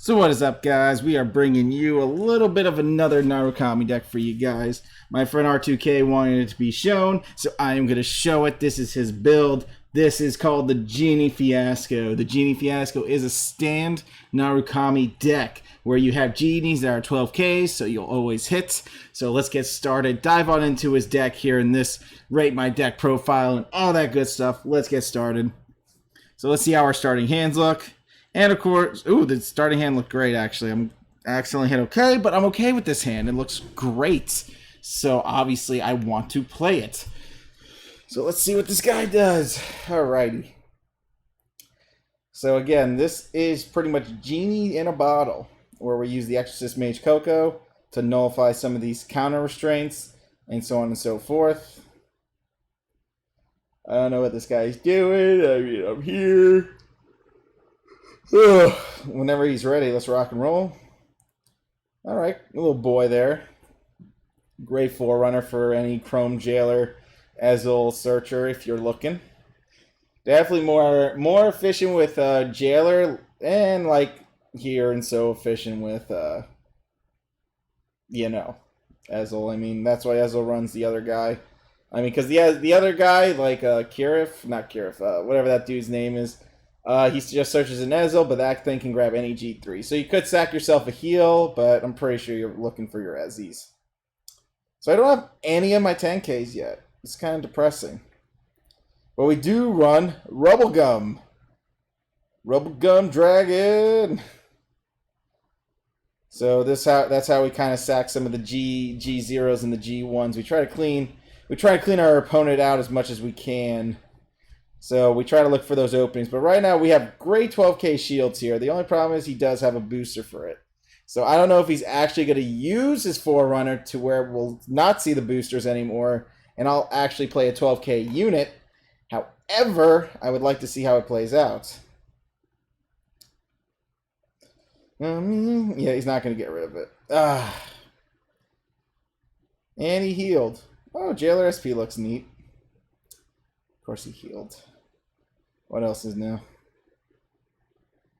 So what is up, guys? We are bringing you a little bit of another Narukami deck for you guys. My friend R2K wanted it to be shown, so I am going to show it. This is his build. This is called the Djinn Fiasco. The Djinn Fiasco is a stand Narukami deck where you have genies that are 12Ks, so you'll always hit. So let's get started. Dive on into his deck here in this Rate My Deck profile and all that good stuff. Let's get started. So let's see how our starting hands look. And of course, ooh, the starting hand looked great, actually. I'm accidentally hit okay, but I'm okay with this hand. It looks great. So obviously I want to play it. So let's see what this guy does. Alrighty. So again, this is pretty much Genie in a bottle, where we use the Exorcist Mage Coco to nullify some of these counter restraints and so on and so forth. I don't know what this guy's doing. I mean, I'm here. Ugh. Whenever he's ready, let's rock and roll. Alright, a little boy there. Great forerunner for any Chrome Jailer, Ezel Searcher if you're looking. Definitely more efficient with Jailer, and like here, and so efficient with Ezel. I mean, that's why Ezel runs the other guy. I mean, because the other guy, like whatever that dude's name is, he just searches an Ezel, but that thing can grab any G3. So you could sack yourself a heal, but I'm pretty sure you're looking for your Ezzies. So I don't have any of my 10Ks yet. It's kind of depressing. But we do run Rubblegum. Rubblegum Dragon. So that's how we kind of sack some of the G0s and the G1s. We try to clean our opponent out as much as we can. So we try to look for those openings. But right now we have great 12K shields here. The only problem is he does have a booster for it. So I don't know if he's actually going to use his Forerunner to where we'll not see the boosters anymore, and I'll actually play a 12K unit. However, I would like to see how it plays out. Yeah, he's not going to get rid of it. And he healed. Oh, Jailer SP looks neat. Of course he healed. What else is new?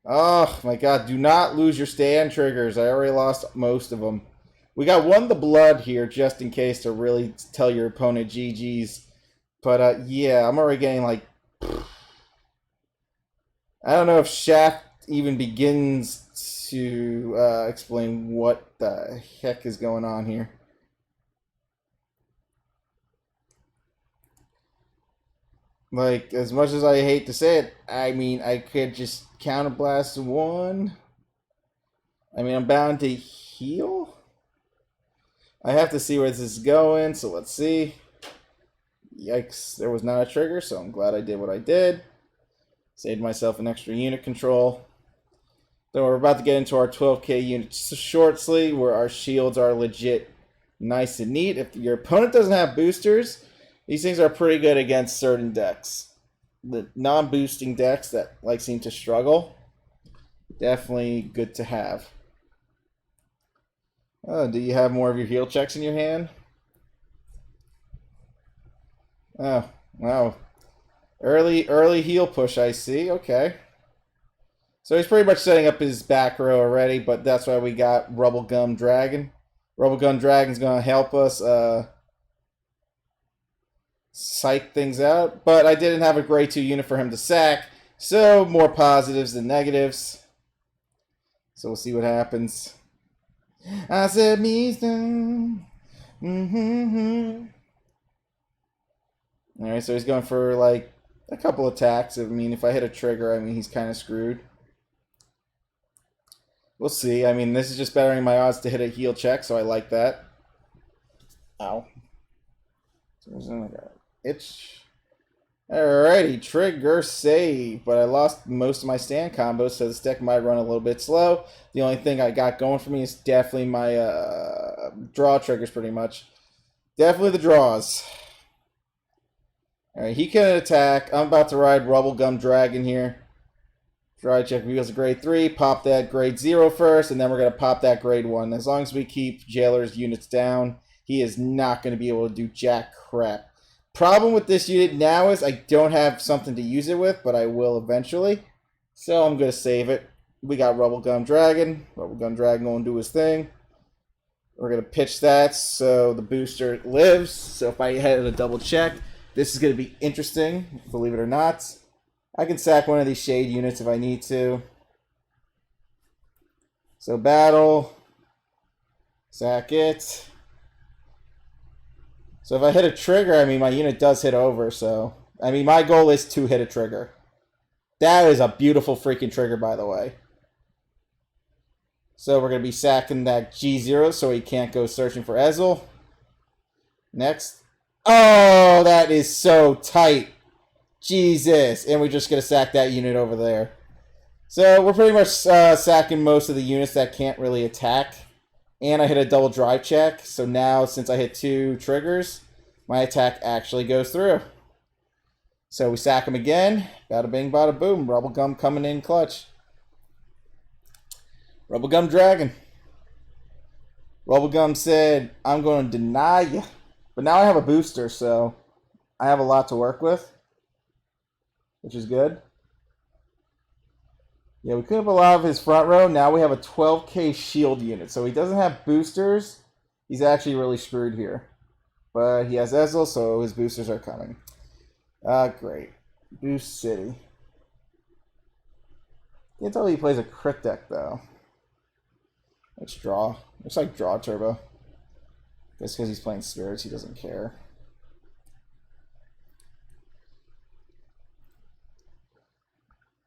Oh my god, do not lose your stand triggers. I already lost most of them. We got one the blood here just in case to really tell your opponent GG's. But yeah, I'm already getting like... I don't know if Shaft even begins to explain what the heck is going on here. Like, as much as I hate to say it, I mean, I could just counterblast one. I mean, I'm bound to heal. I have to see where this is going, so let's see. Yikes, there was not a trigger, so I'm glad I did what I did. Saved myself an extra unit control. Then we're about to get into our 12K units shortly, where our shields are legit nice and neat. If your opponent doesn't have boosters, these things are pretty good against certain decks. The non-boosting decks that seem to struggle, definitely good to have. Oh, do you have more of your heal checks in your hand? Oh, wow. Early heal push, I see. Okay. So he's pretty much setting up his back row already, but that's why we got Rubblegum Dragon. Rubblegum Dragon's going to help us psych things out, but I didn't have a grade 2 unit for him to sack, so more positives than negatives. So we'll see what happens. I said me down. Alright, so he's going for like a couple attacks. I mean, if I hit a trigger, I mean, he's kind of screwed. We'll see. I mean, this is just bettering my odds to hit a heal check, so I like that. Ow. Itch. Alrighty, trigger save, but I lost most of my stand combos, so this deck might run a little bit slow. The only thing I got going for me is definitely my draw triggers, pretty much. Definitely the draws. Alright, he can attack. I'm about to ride Rubblegum Dragon here. Try check if he goes to grade 3, pop that grade 0 first, and then we're going to pop that grade 1. As long as we keep Jailer's units down, he is not going to be able to do jack crap. Problem with this unit now is I don't have something to use it with, but I will eventually. So I'm going to save it. we got Bubblegum Dragon. Bubblegum Dragon gonna do his thing. We're gonna pitch that so the booster lives. So if I had a double check, this is gonna be interesting, believe it or not. I can sack one of these shade units if I need to. So battle. Sack it. So if I hit a trigger, I mean, my unit does hit over, so... I mean, my goal is to hit a trigger. That is a beautiful freaking trigger, by the way. So we're going to be sacking that G0 so he can't go searching for Ezel. Next. Oh, that is so tight. Jesus. And we're just going to sack that unit over there. So we're pretty much sacking most of the units that can't really attack. And I hit a double drive check. So now, since I hit 2 triggers, my attack actually goes through. So we sack him again. Bada bing, bada boom. Bubblegum coming in clutch. Bubblegum Dragon. Bubblegum said, I'm going to deny you. But now I have a booster, so I have a lot to work with, which is good. Yeah, we could have a lot of his front row. Now we have a 12k shield unit. So he doesn't have boosters. He's actually really screwed here. But he has Ezel, so his boosters are coming. Great. Boost City. Can't tell he plays a crit deck, though. Let's draw. Looks like draw turbo. Guess because he's playing spirits, he doesn't care.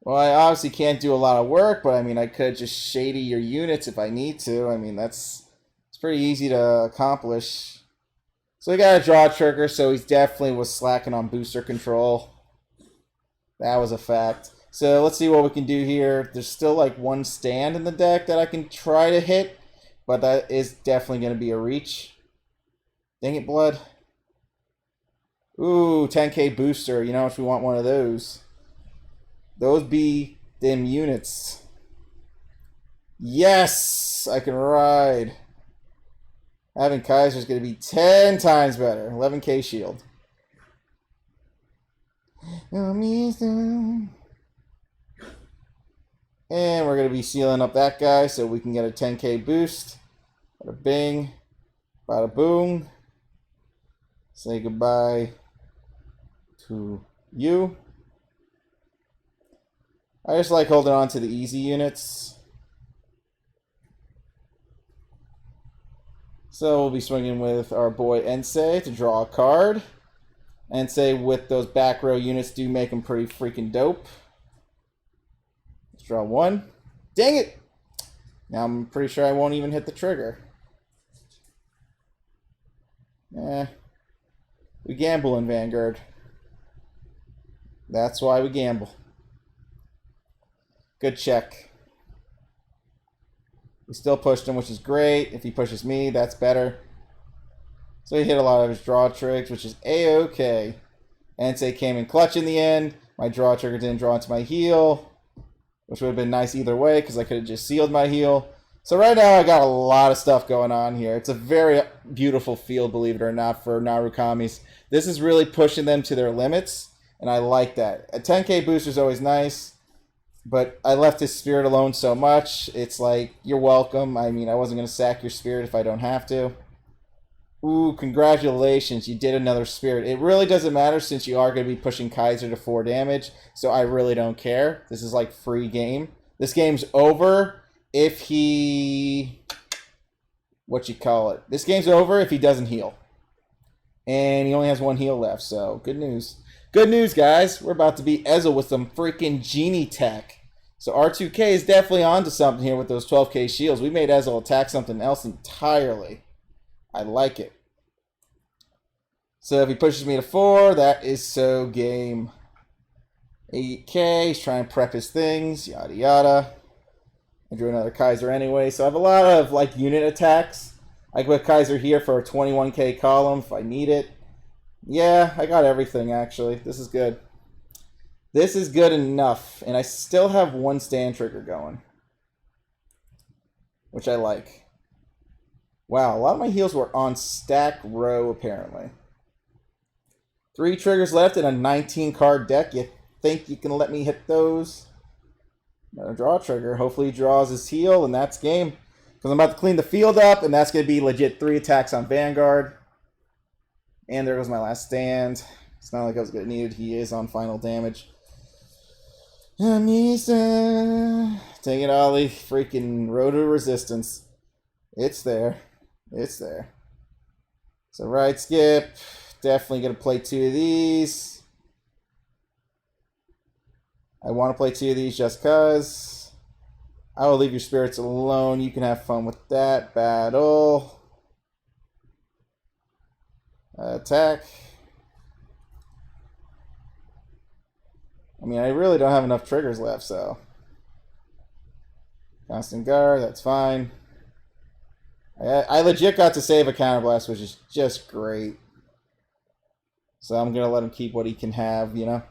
Well, I obviously can't do a lot of work, but I mean, I could just shady your units if I need to. I mean, it's pretty easy to accomplish. So we got a draw trigger, so he definitely was slacking on booster control. That was a fact. So let's see what we can do here. There's still like one stand in the deck that I can try to hit, but that is definitely going to be a reach. Dang it, blood. Ooh, 10k booster. You know if we want one of those. Those be them units. Yes! I can ride. Having Kaiser is going to be 10 times better. 11k shield. And we're going to be sealing up that guy so we can get a 10k boost. Bada bing. Bada boom. Say goodbye to you. I just like holding on to the easy units. So we'll be swinging with our boy Ensei to draw a card. Ensei with those back row units do make him pretty freaking dope. Let's draw one. Dang it! Now I'm pretty sure I won't even hit the trigger. We gamble in Vanguard. That's why we gamble. Good check. We still pushed him, which is great. If he pushes me, that's better. So he hit a lot of his draw tricks, which is A-okay. Ensei came in clutch in the end. My draw trigger didn't draw into my heal, which would have been nice either way because I could have just sealed my heal. So right now I got a lot of stuff going on here. It's a very beautiful field, believe it or not, for Narukamis. This is really pushing them to their limits, and I like that. A 10k booster is always nice. But I left his spirit alone so much. It's like, you're welcome. I mean, I wasn't going to sack your spirit if I don't have to. Ooh, congratulations. You did another spirit. It really doesn't matter since you are going to be pushing Kaiser to 4 damage. So I really don't care. This is like free game. This game's over if he... This game's over if he doesn't heal. And he only has 1 heal left. So good news. Good news, guys. We're about to beat Ezel with some freaking genie tech. So R2K is definitely onto something here with those 12k shields. We made Ezel attack something else entirely. I like it. So if he pushes me to 4, that is so game. 8k, he's trying to prep his things, yada yada. I drew another Kaiser anyway, so I have a lot of like unit attacks. I can put Kaiser here for a 21k column if I need it. Yeah, I got everything actually. This is good. This is good enough, and I still have 1 stand trigger going, which I like. Wow, a lot of my heals were on stack row apparently. 3 triggers left in a 19 card deck. You think you can let me hit those? draw trigger. Hopefully he draws his heal, and that's game. Because I'm about to clean the field up, and that's going to be legit 3 attacks on Vanguard. And there goes my last stand. It's not like I was going to need it. He is on final damage. Misa. Take it, Ollie. Freaking road to resistance. It's there. It's there. So right skip. Definitely going to play 2 of these. I want to play 2 of these just because. I will leave your spirits alone. You can have fun with that. Battle. Attack. I mean, I really don't have enough triggers left, so. Constant guard, that's fine. I legit got to save a counterblast, which is just great. So I'm going to let him keep what he can have, you know?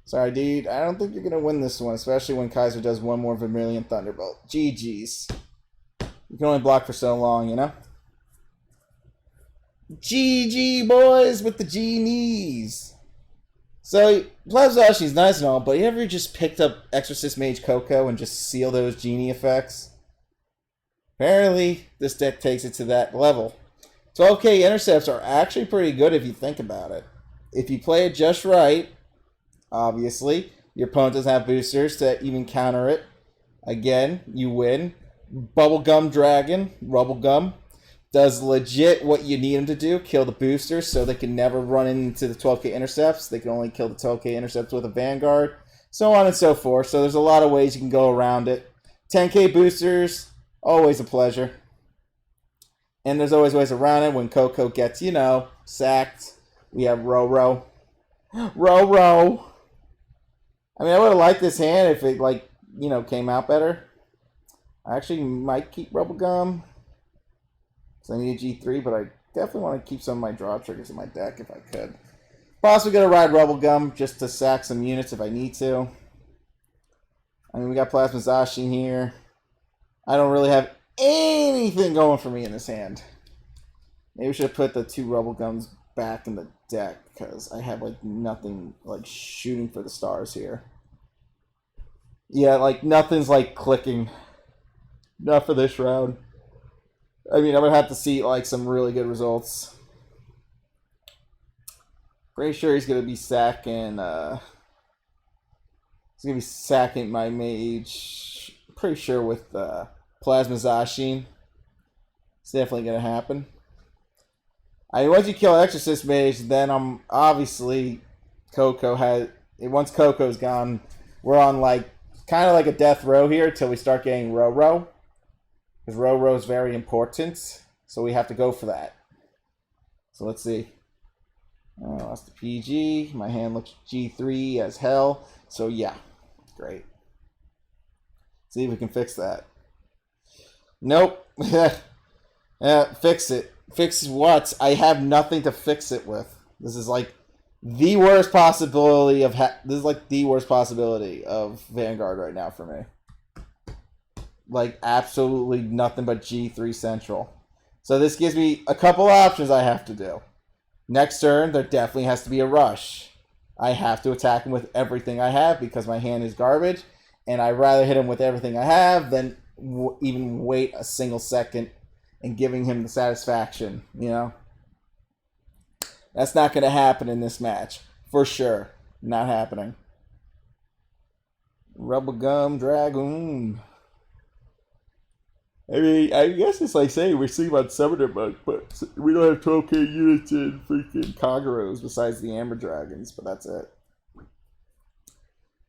Sorry, dude. I don't think you're going to win this one, especially when Kaiser does one more Vermilion Thunderbolt. GG's. You can only block for so long, you know? GG, boys, with the G-knees. So, Plazashi's nice and all, but you ever just picked up Exorcist Mage Coco and just seal those genie effects? Apparently, this deck takes it to that level. 12k intercepts are actually pretty good if you think about it. If you play it just right, obviously, your opponent doesn't have boosters to even counter it. Again, you win. Bubblegum Dragon, Rubblegum, does legit what you need him to do. Kill the boosters so they can never run into the 12k intercepts. They can only kill the 12k intercepts with a Vanguard. So on and so forth. So there's a lot of ways you can go around it. 10k boosters, always a pleasure. And there's always ways around it when Coco gets, you know, sacked. We have Ro-Ro. Ro-Ro. I mean, I would have liked this hand if it, like, you know, came out better. I actually might keep Bubblegum. Because I need a G3, but I definitely want to keep some of my draw triggers in my deck if I could. Possibly going to ride Rubblegum just to sack some units if I need to. I mean, we got Plasma Zacian here. I don't really have anything going for me in this hand. Maybe we should have put the 2 Rubblegums back in the deck because I have like nothing like shooting for the stars here. Yeah, like nothing's like clicking. Not for this round. I mean, I would have to see like some really good results. Pretty sure he's gonna be sacking. He's gonna be sacking my mage. Pretty sure with Plasma Zacian. It's definitely gonna happen. I mean, once you kill Exorcist Mage, then I'm obviously Coco has. Once Coco's gone, we're on like kind of like a death row here until we start getting Ro-Ro. Because Ro-Ro is very important, so we have to go for that. So let's see. Oh, I lost the PG. My hand looks G3 as hell. So yeah, great. See if we can fix that. Nope. Fix it. Fix what? I have nothing to fix it with. This is like the worst possibility of this is like the worst possibility of Vanguard right now for me. Like absolutely nothing but G3 Central. So this gives me a couple options I have to do. Next turn, there definitely has to be a rush. I have to attack him with everything I have because my hand is garbage, and I'd rather hit him with everything I have than even wait a single second and giving him the satisfaction, you know? That's not going to happen in this match. For sure. Not happening. Rubblegum Dragoon. I mean, I guess it's like saying we're seeing on Summoner Monk, but we don't have 12k units in freaking Kagurus besides the Amber Dragons, but that's it.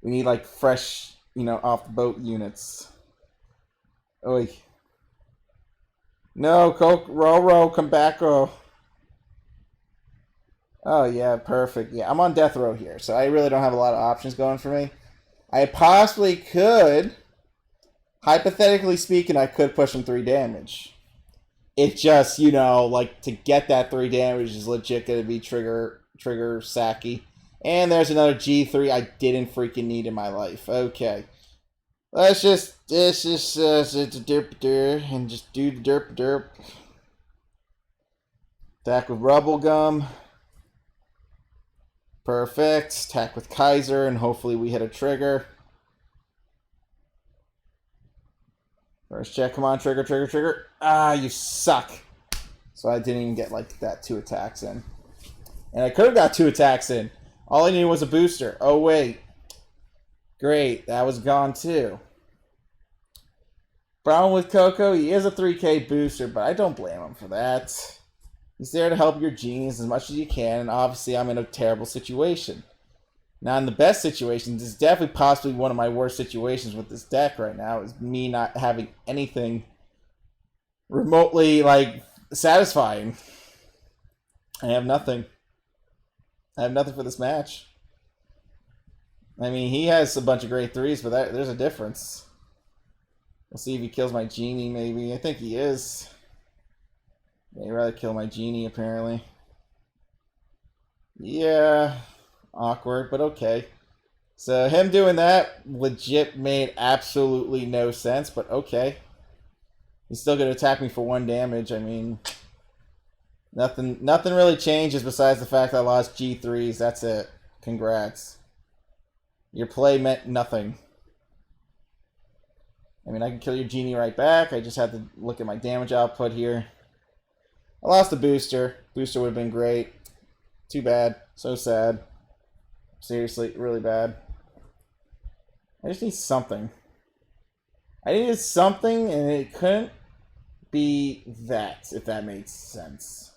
We need like fresh, you know, off the boat units. Oi. No, Coke, Ro-Ro, come back, oh. Oh, yeah, perfect. Yeah, I'm on death row here, so I really don't have a lot of options going for me. I possibly could, hypothetically speaking, I could push him 3 damage. It just, you know, like, to get that 3 damage is legit going to be trigger sacky. And there's another G3 I didn't freaking need in my life. Okay. Let's just derp and just do the derp. Attack with Rubblegum. Perfect. Attack with Kaiser, and hopefully we hit a trigger. First check, come on, trigger, trigger, trigger. Ah, you suck. So I didn't even get like that 2 attacks in. And I could have got 2 attacks in. All I needed was a booster. Oh, wait. Great, that was gone too. Problem with Coco, he is a 3K booster, but I don't blame him for that. He's there to help your genies as much as you can, and obviously I'm in a terrible situation. Now, in the best situations, this is definitely possibly one of my worst situations with this deck right now, is me not having anything remotely, like, satisfying. I have nothing. I have nothing for this match. I mean, he has a bunch of great 3s, but there's a difference. We'll see if he kills my genie, maybe. I think he is. Yeah, he'd rather kill my genie, apparently. Yeah, awkward, but okay. So him doing that legit made absolutely no sense, but okay. He's still going to attack me for 1 damage. I mean, nothing really changes besides the fact I lost G3s. That's it. Congrats. Your play meant nothing. I mean, I can kill your genie right back. I just had to look at my damage output here. I lost the booster. Booster would have been great. Too bad. So sad. Seriously, really bad. I just need something. I needed something, and it couldn't be that, if that made sense.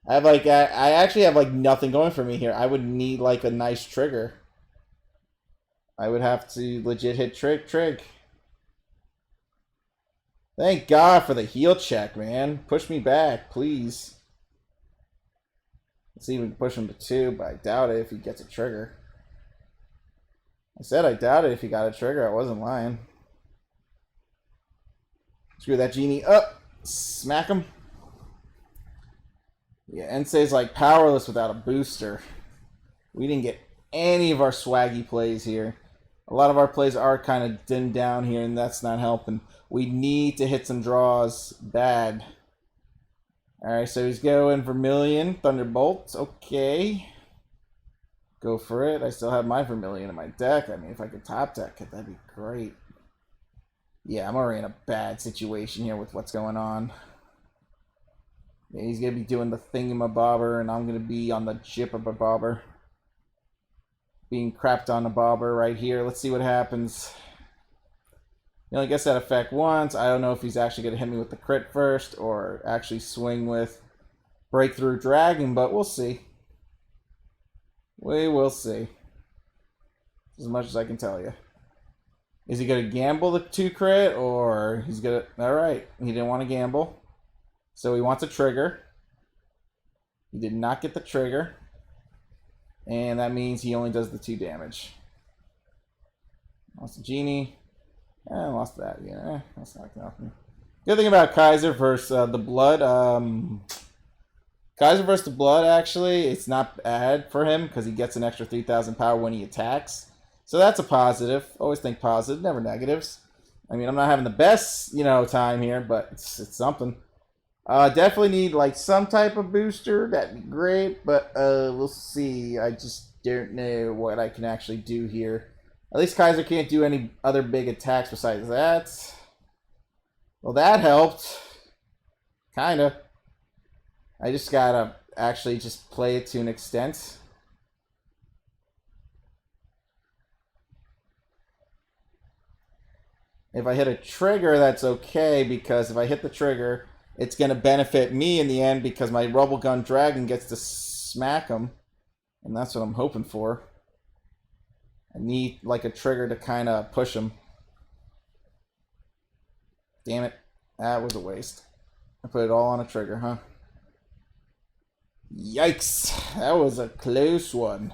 I have like I actually have like nothing going for me here. I would need like a nice trigger. I would have to legit hit trig. Thank God for the heal check, man. Push me back, please. Let's see if we can push him to 2, but I doubt it if he gets a trigger. I said I doubt it if he got a trigger. I wasn't lying. Screw that genie up. Smack him. Yeah, Ensei's like powerless without a booster. We didn't get any of our swaggy plays here. A lot of our plays are kind of dimmed down here, and that's not helping. We need to hit some draws bad. Alright, so he's going Vermilion, Thunderbolt. Okay. Go for it. I still have my Vermilion in my deck. I mean, if I could top deck it, that'd be great. Yeah, I'm already in a bad situation here with what's going on. Yeah, he's going to be doing the thingamabobber, and I'm going to be on the jippabobber. Being crapped on the bobber right here. Let's see what happens. He only gets that effect once. I don't know if he's actually going to hit me with the crit first or actually swing with Breakthrough Dragon, but we'll see. We will see. As much as I can tell you. Is he going to gamble the 2 crit, or he's going to... Alright, he didn't want to gamble. So he wants a trigger. He did not get the trigger. And that means he only does the 2 damage. Lost the genie. I lost that. Yeah, that's not gonna help me. Good thing about Kaiser versus the Blood. Kaiser versus the Blood, actually, it's not bad for him because he gets an extra 3,000 power when he attacks. So that's a positive. Always think positive, never negatives. I mean, I'm not having the best, time here, but it's something. Definitely need like some type of booster. That'd be great, but we'll see. I just don't know what I can actually do here. At least Kaiser can't do any other big attacks besides that. Well, that helped. Kinda. I just gotta actually just play it to an extent. If I hit a trigger, that's okay, because if I hit the trigger, it's going to benefit me in the end because my Rubble Gun Dragon gets to smack him. And that's what I'm hoping for. I need like a trigger to kind of push him. Damn it. That was a waste. I put it all on a trigger, huh? Yikes. That was a close one.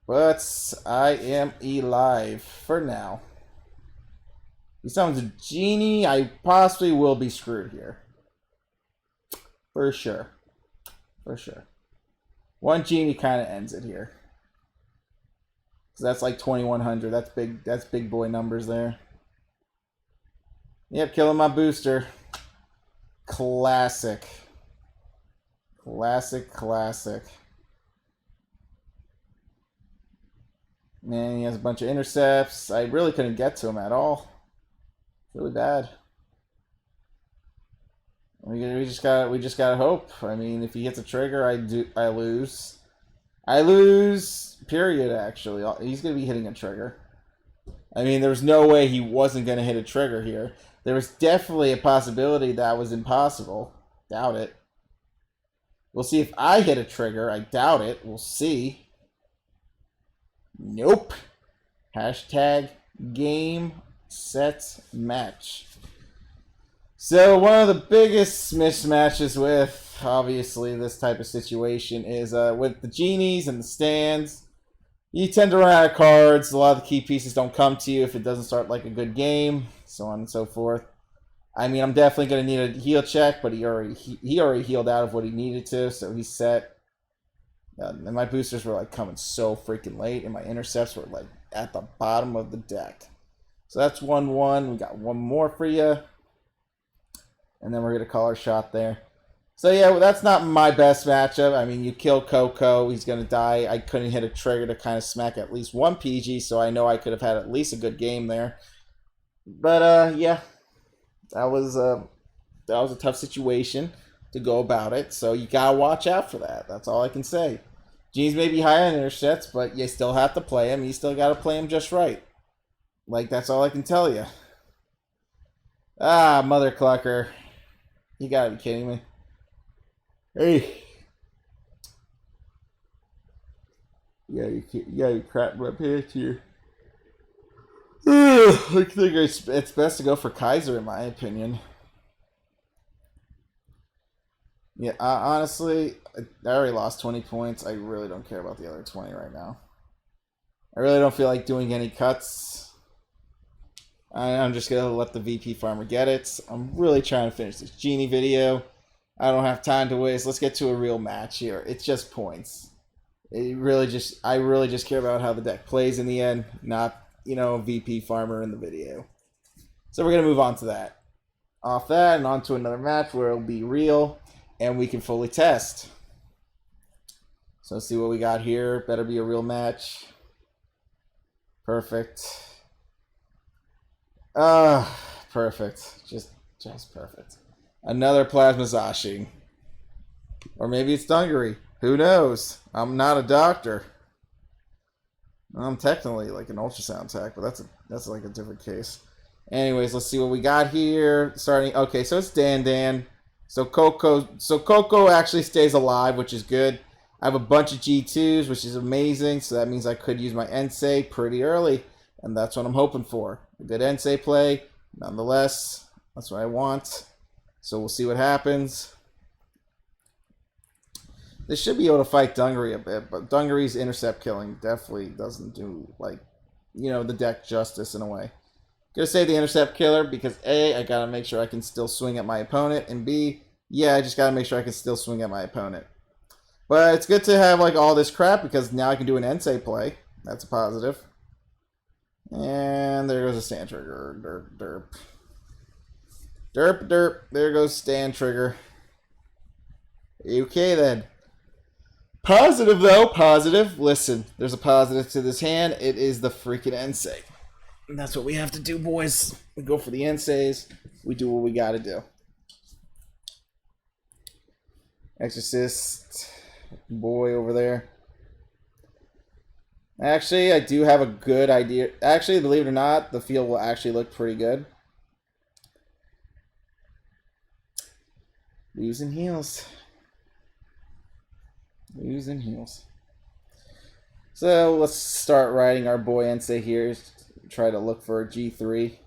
But I am alive for now. He summons a genie. I possibly will be screwed here. For sure. For sure. One genie kind of ends it here. So that's like 2,100. That's big. That's big boy numbers there. Yep, killing my booster. Classic. Classic, classic. Man, he has a bunch of intercepts. I really couldn't get to him at all. Really bad. We just gotta hope. I mean, if he hits a trigger, I lose. I lose. Period. Actually, he's gonna be hitting a trigger. I mean, there was no way he wasn't gonna hit a trigger here. There was definitely a possibility that was impossible. Doubt it. We'll see if I hit a trigger. I doubt it. We'll see. Nope. Hashtag game, set, match. So one of the biggest mismatches with, obviously, this type of situation is with the genies and the stands. You tend to run out of cards. A lot of the key pieces don't come to you if it doesn't start like a good game, so on and so forth. I mean, I'm definitely going to need a heal check, but he already healed out of what he needed to, so he's set. And my boosters were like coming so freaking late, and my intercepts were like at the bottom of the deck. So that's 1-1. We got one more for you. And then we're going to call our shot there. So yeah, well, that's not my best matchup. I mean, you kill Coco, he's going to die. I couldn't hit a trigger to kind of smack at least one PG, so I know I could have had at least a good game there. But yeah, that was a tough situation to go about it. So you got to watch out for that. That's all I can say. G's may be high on intercepts, but you still have to play him. You still got to play him just right. Like, that's all I can tell you. Ah, mother clucker. You gotta be kidding me. Hey. You gotta crap my pants here. I think it's best to go for Kaiser, in my opinion. Yeah, honestly, I already lost 20 points. I really don't care about the other 20 right now. I really don't feel like doing any cuts. I'm just going to let the VP farmer get it. I'm really trying to finish this genie video. I don't have time to waste. Let's get to a real match here. It's just points. I really just care about how the deck plays in the end, not, VP farmer in the video. So we're going to move on to that. Off that and on to another match where it'll be real and we can fully test. So let's see what we got here. Better be a real match. Perfect. Perfect. Just perfect. Another Plasma Zashi. Or maybe it's Dungaree. Who knows? I'm not a doctor. I'm technically like an ultrasound tech, but that's like a different case. Anyways, let's see what we got here. Starting. Okay, so it's Dan. So Coco actually stays alive, which is good. I have a bunch of G2s, which is amazing. So that means I could use my Ensei pretty early. And that's what I'm hoping for. A good Ensei play. Nonetheless, that's what I want. So we'll see what happens. They should be able to fight Dungaree a bit, but Dungaree's intercept killing definitely doesn't do, like, the deck justice in a way. Gonna say the intercept killer because A, I gotta make sure I can still swing at my opponent, and B, yeah, I just gotta make sure I can still swing at my opponent. But it's good to have, like, all this crap because now I can do an Ensei play. That's a positive. And there goes a stand trigger. Derp. There goes stand trigger. Okay, then. Positive, though. Positive. Listen, there's a positive to this hand. It is the freaking Ensei. And that's what we have to do, boys. We go for the Enseis. We do what we gotta do. Exorcist. Boy over there. Actually, I do have a good idea. Actually, believe it or not, the field will actually look pretty good. Losing heals. So let's start riding our boy Ensei here. Try to look for a G3.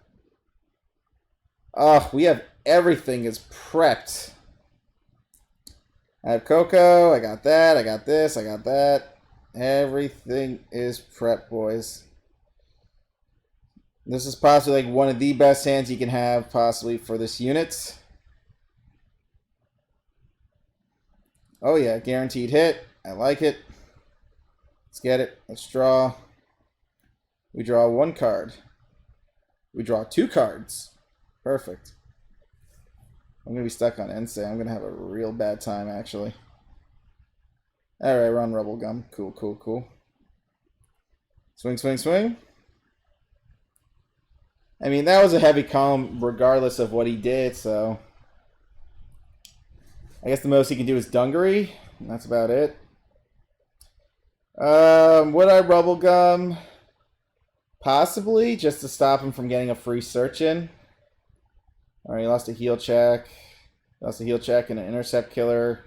Oh, we have everything is prepped. I have Coco. I got that. I got this. I got that. Everything is prepped, boys. This is possibly like one of the best hands you can have possibly for this unit. Oh yeah, guaranteed hit. I like it. Let's get it. Let's draw. We draw one card. We draw two cards. Perfect. I'm going to be stuck on Ensei. I'm going to have a real bad time, actually. Alright, we're on Rebel Gum. Cool. Swing, swing, swing. I mean, that was a heavy column regardless of what he did, so... I guess the most he can do is Dungaree. That's about it. Would I Bubblegum? Possibly, just to stop him from getting a free search in. Alright, he lost a heal check. Lost a heal check and an intercept killer.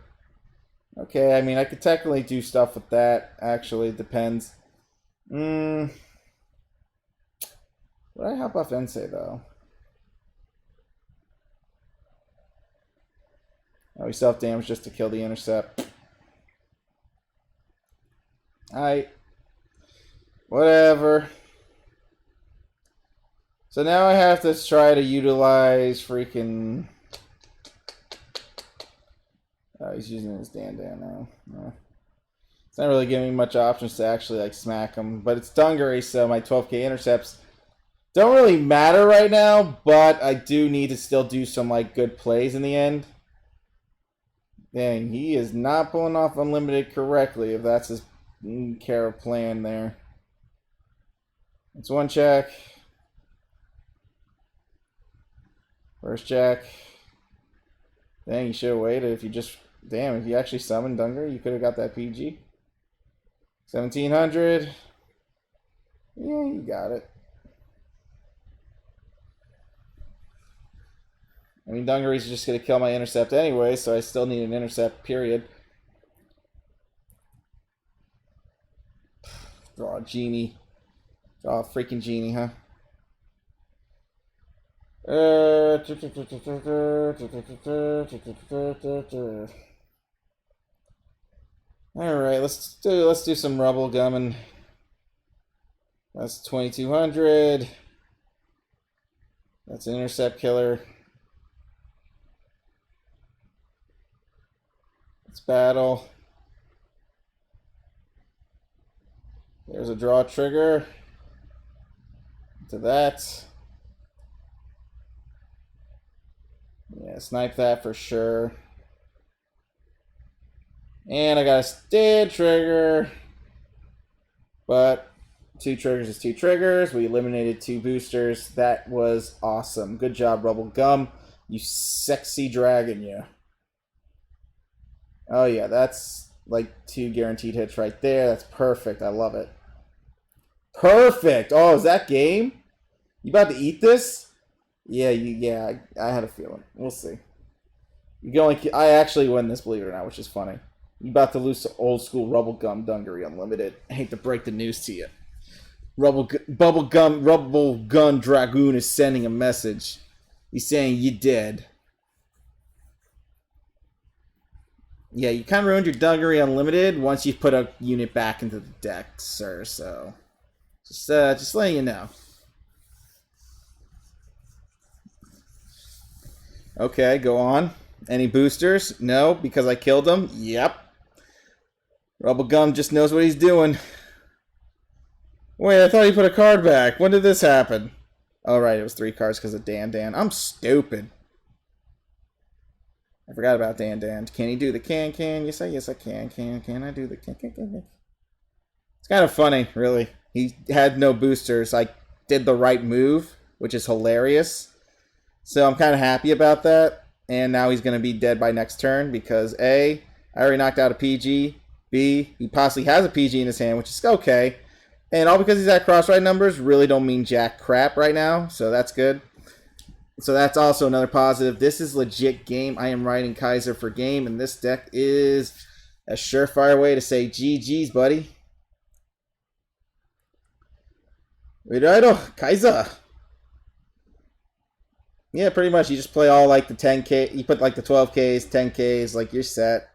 Okay, I mean, I could technically do stuff with that. Actually, it depends. Would I help off Ensei, though? Oh, he self-damaged just to kill the intercept. Alright. Whatever. So now I have to try to utilize freaking... Oh, he's using his Dan now. Yeah. It's not really giving me much options to actually like smack him. But it's Dungaree, so my 12k intercepts don't really matter right now. But I do need to still do some like good plays in the end. Dang, he is not pulling off unlimited correctly if that's his care of plan there. It's one check. First check. Dang, you should have waited. If you just... Damn, if you actually summoned Dungaree, you could have got that PG. 1700. Yeah, you got it. I mean, Dungaree's just going to kill my intercept anyway, so I still need an intercept, period. Draw a genie. Draw a freaking genie, huh? Alright, let's do some rubble gumming. That's 2200. That's an intercept killer. Let's battle. There's a draw trigger. To that. Yeah, snipe that for sure. And I got a stand trigger. But 2 triggers is 2 triggers. We eliminated 2 boosters. That was awesome. Good job, Rubble Gum. You sexy dragon, you. Oh yeah, that's like 2 guaranteed hits right there. That's perfect. I love it. Perfect. Oh, is that game? You about to eat this? Yeah, I had a feeling. We'll see. I actually win this, believe it or not, which is funny. You about to lose to old school Rubblegum Dungaree Unlimited. I hate to break the news to you. Rubblegum Dragoon is sending a message. He's saying you dead. Yeah, you kind of ruined your Dungaree Unlimited once you put a unit back into the deck, sir. So, just letting you know. Okay, go on. Any boosters? No, because I killed him? Yep. Rubblegum just knows what he's doing. Wait, I thought he put a card back. When did this happen? Oh, right, it was 3 cards because of Dan. I'm stupid. I forgot about Dan. Can he do the can? Yes, I can. Can I do the can? It's kind of funny, really. He had no boosters. I did the right move, which is hilarious. So I'm kind of happy about that. And now he's going to be dead by next turn because A, I already knocked out a PG. B, he possibly has a PG in his hand, which is okay. And all because he's at cross-ride numbers really don't mean jack crap right now. So that's good. So that's also another positive. This is legit game. I am riding Kaiser for game. And this deck is a surefire way to say GG's, buddy. Righto, Kaiser. Yeah, pretty much. You just play all like the 10K. You put like the 12Ks, 10Ks, like you're set.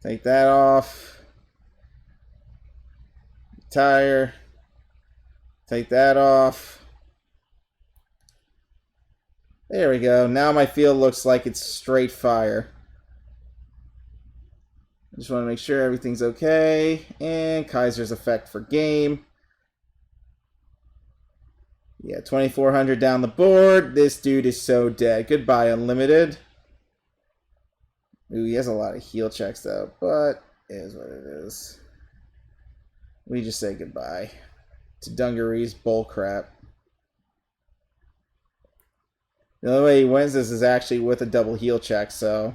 Take that off. Retire. Take that off. There we go. Now my field looks like it's straight fire. I just want to make sure everything's okay. And Kaiser's effect for game. Yeah, 2,400 down the board. This dude is so dead. Goodbye, Unlimited. Ooh, he has a lot of heal checks, though, but it is what it is. We just say goodbye to Dungaree's bullcrap. The only way he wins this is actually with a double heal check, so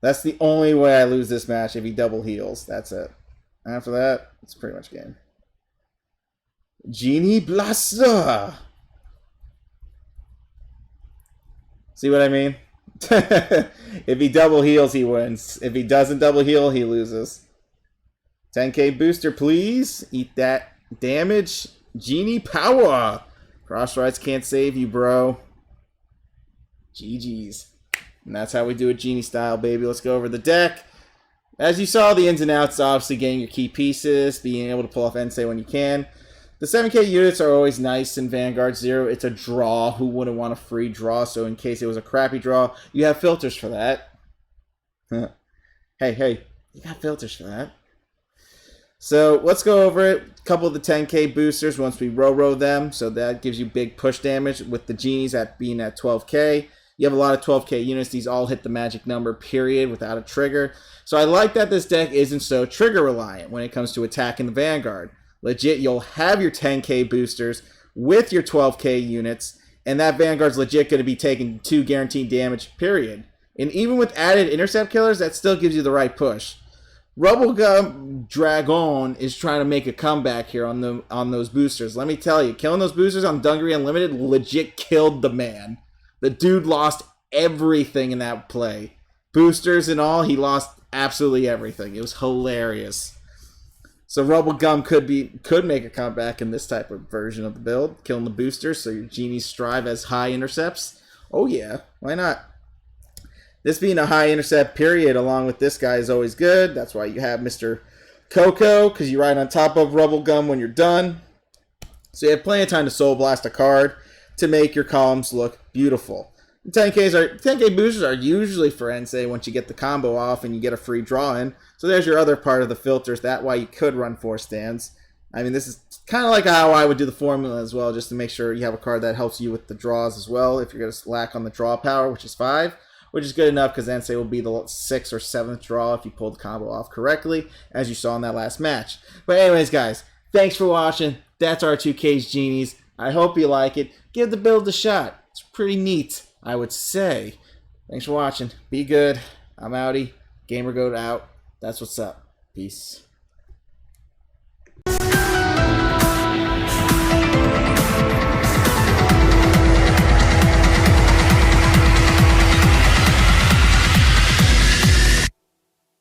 that's the only way I lose this match, if he double heals. That's it. After that, it's pretty much game. Genie Blaster! See what I mean? If he double heals, he wins. If he doesn't double heal, he loses. 10k booster, please. Eat that damage. Genie power! Crossrides can't save you, bro. GG's. And that's how we do it Genie style, baby. Let's go over the deck. As you saw, the ins and outs, obviously getting your key pieces, being able to pull off Ensei when you can. The 7k units are always nice in Vanguard 0. It's a draw. Who wouldn't want a free draw? So in case it was a crappy draw, you have filters for that. Hey, you got filters for that. So let's go over it. A couple of the 10k boosters once we row them. So that gives you big push damage with the genies being at 12k. You have a lot of 12k units. These all hit the magic number, period, without a trigger. So I like that this deck isn't so trigger reliant when it comes to attacking the Vanguard. Legit, you'll have your 10k boosters with your 12k units, and that Vanguard's legit going to be taking 2 guaranteed damage, period. And even with added intercept killers, that still gives you the right push. Rubblegum Dragon is trying to make a comeback here on those boosters. Let me tell you, killing those boosters on Dungaree Unlimited legit killed the man. The dude lost everything in that play. Boosters and all, he lost absolutely everything. It was hilarious. So Rubblegum could make a comeback in this type of version of the build, killing the boosters so your genies strive as high intercepts. Oh yeah, why not? This being a high intercept period along with this guy is always good. That's why you have Mr. Coco, because you ride on top of Rubblegum when you're done. So you have plenty of time to Soul Blast a card to make your columns look beautiful. 10k boosters are usually for Ensei once you get the combo off and you get a free draw in. So there's your other part of the filters. That why you could run 4 stands. I mean, this is kind of like how I would do the formula as well, just to make sure you have a card that helps you with the draws as well. If you're going to lack on the draw power, which is 5, which is good enough because Ensei will be the 6th or 7th draw if you pull the combo off correctly, as you saw in that last match. But anyways, guys, thanks for watching. That's R2K's Genies. I hope you like it. Give the build a shot. It's pretty neat, I would say. Thanks for watching. Be good. I'm outie. GamerGoat out. That's what's up. Peace.